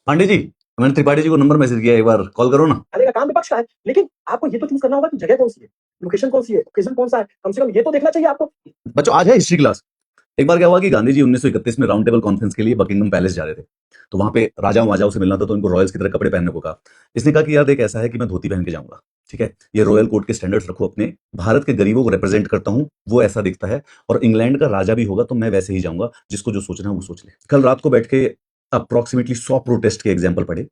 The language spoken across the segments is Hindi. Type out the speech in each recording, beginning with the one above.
पांडे जी, मैंने त्रिपाठी जी को नंबर मैसेज किया, एक बार कॉल करो ना। अरे का काम विपक्ष का है, लेकिन आपको ये तो चूज करना होगा कि जगह कौन सी है, लोकेशन कौन सी है, ओकेजन कौन सा है, कम से कम ये तो देखना चाहिए आपको। बच्चों, आज है हिस्ट्री क्लास। एक बार क्या हुआ कि गांधी जी 1931 में राउंड टेबल कॉन्फ्रेंस के लिए बकिंगम पैलेस जा रहे थे। तो वहां पे राजाओं वाजाओं से मिलना था, तो इनको रॉयल्स की तरह कपड़े पहनने को कहा। इसने कहा कि यार देख, ऐसा है कि मैं धोती पहन के जाऊंगा, ठीक है, ये रॉयल कोर्ट के स्टैंडर्ड्स रखो अपने, भारत के गरीबों को रिप्रेजेंट करता हूं, वो ऐसा दिखता है, और इंग्लैंड का राजा भी होगा तो मैं वैसे ही जाऊंगा, जिसको जो सोचना है वो सोच ले। कल रात को बैठ के अप्रोक्सीमेटली 100 प्रोटेस्ट के एग्जाम्पल पढ़े।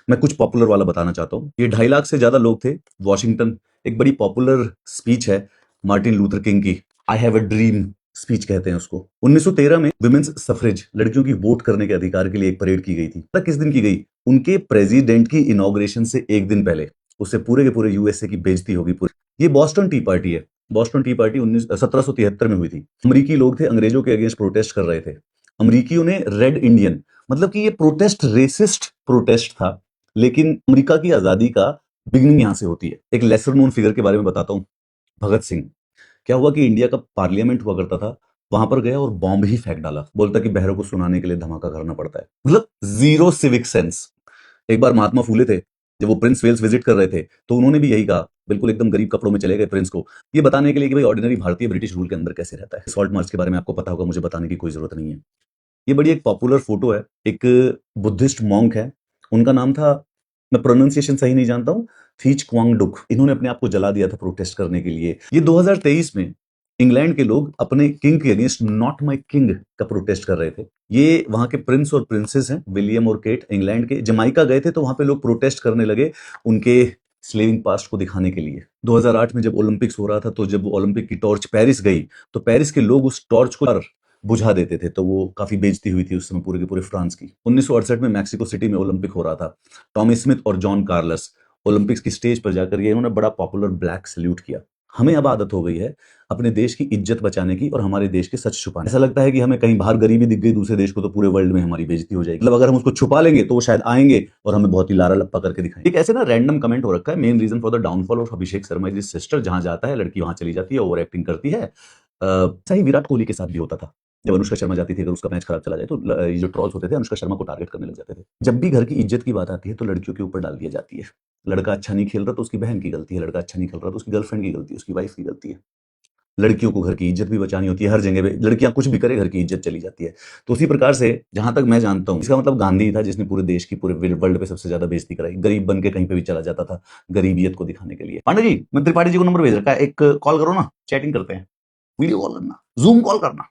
मैं कुछ पॉपुलर वाला बताना चाहता हूँ। ये 2.5 लाख से ज्यादा लोग थे। वॉशिंगटन, एक बड़ी पॉपुलर स्पीच है मार्टिन लूथर किंग की, I have a dream speech कहते हैं उसको। 1913 में विमेन्स सफरेज, लड़कियों की वोट करने के अधिकार के लिए एक परेड की गई थी। पता किस दिन की गई? उनके प्रेसिडेंट की इनॉग्रेशन से एक दिन पहले। उससे पूरे के पूरे यूएसए की बेइज्जती होगी पूरी। ये बॉस्टन टी पार्टी है। बॉस्टन टी पार्टी 1773 में हुई थी। अमरीकी लोग थे, अंग्रेजों के अगेंस्ट प्रोटेस्ट कर रहे थे। अमरीकियों ने रेड इंडियन, मतलब कि ये प्रोटेस्ट रेसिस्ट प्रोटेस्ट था, लेकिन अमेरिका की आजादी का बिगनिंग यहां से होती है। एक लेसर नोन फिगर के बारे में बताता हूं, भगत सिंह। क्या हुआ कि इंडिया का पार्लियामेंट हुआ करता था, वहां पर गया और बॉम्ब ही फेंक डाला। बोलता कि बहरों को सुनाने के लिए धमाका करना पड़ता है, मतलब जीरो सिविक सेंस। एक बार महात्मा फूले थे, जब वो प्रिंस वेल्स विजिट कर रहे थे, तो उन्होंने भी यही कहा, बिल्कुल एकदम गरीब कपड़ों में चले गए प्रिंस को, ये बताने के लिए कि भाई ऑर्डिनरी भारतीय ब्रिटिश रूल के अंदर कैसे रहता है। सॉल्ट मार्च के बारे में आपको पता होगा, मुझे बताने की कोई जरूरत नहीं है। ये बड़ी एक पॉपुलर फोटो है, एक बुद्धिस्ट मॉन्क है, उनका नाम था, मैं प्रोनाउंसिएशन सही नहीं जानता हूं, थीच क्वांग डुक। इन्होंने अपने आप को जला दिया था प्रोटेस्ट करने के लिए। ये 2023 में इंग्लैंड के लोग अपने किंग के अगेंस्ट नॉट माई किंग का प्रोटेस्ट कर रहे थे। ये वहां के प्रिंस और प्रिंसेस हैं, विलियम और केट, इंग्लैंड के। जमाइका गए थे तो वहां पे लोग प्रोटेस्ट करने लगे उनके स्लेविंग पास्ट को दिखाने के लिए। 2008 में जब ओलंपिक्स हो रहा था, तो जब ओलंपिक की टॉर्च पेरिस गई, तो पेरिस के लोग उस टॉर्च को बुझा देते थे, तो वो काफी बेइज्जती हुई थी उस समय पूरे के पूरे फ्रांस की। 1968 में मैक्सिको सिटी में ओलंपिक हो रहा था। टॉमी स्मिथ और जॉन कार्लस ओलंपिक्स की स्टेज पर जाकर ये इन्होंने बड़ा पॉपुलर ब्लैक सल्यूट किया। हमें अब आदत हो गई है अपने देश की इज्जत बचाने की और हमारे देश के सच छुपाने। ऐसा लगता है कि हमें कहीं बाहर गरीबी दिख गई दूसरे देश को, तो पूरे वर्ल्ड में हमारी बेइज्जती हो जाएगी। मतलब अगर हम उसको छुपा लेंगे तो वो शायद आएंगे और हमें बहुत ही लारा लप्पा करके दिखाएंगे। एक ऐसे ना रैंडम कमेंट हो रखा है, main reason for the downfall of Abhishek Sharma is sister. जहां जाता है लड़की वहां चली जाती है, ओवर एक्टिंग करती है। सही विराट कोहली के साथ भी होता था। जब अनुष्का शर्मा जाती थी, अगर उसका मैच खराब चला जाए, तो ये जो ट्रॉल्स होते थे अनुष्का शर्मा को टारगेट करने लग जाते थे। जब भी घर की इज्जत की बात आती है तो लड़कियों के ऊपर डाल दी जाती है। लड़का अच्छा नहीं खेल रहा तो उसकी बहन की गलती है, लड़का अच्छा नहीं खेल रहा तो उसकी गर्लफ्रेंड की गलती है, उसकी वाइफ की गलती है। लड़कियों को घर की इज्जत भी बचानी होती है, हर जगह पे लड़कियां कुछ भी करे घर की इज्जत चली जाती है। तो उसी प्रकार से जहां तक मैं जानता हूं, इसका मतलब गांधी था जिसने पूरे देश की, पूरे वर्ल्ड पे सबसे ज्यादा बेइज्जती कराई। गरीब बन के कहीं पे भी चला जाता था गरीबियत को दिखाने के लिए। पांडे जी, मैं त्रिपाठी जी को नंबर भेज रखा है, एक कॉल करो ना, चैटिंग करते हैं, वीडियो कॉल करना, जूम कॉल करना।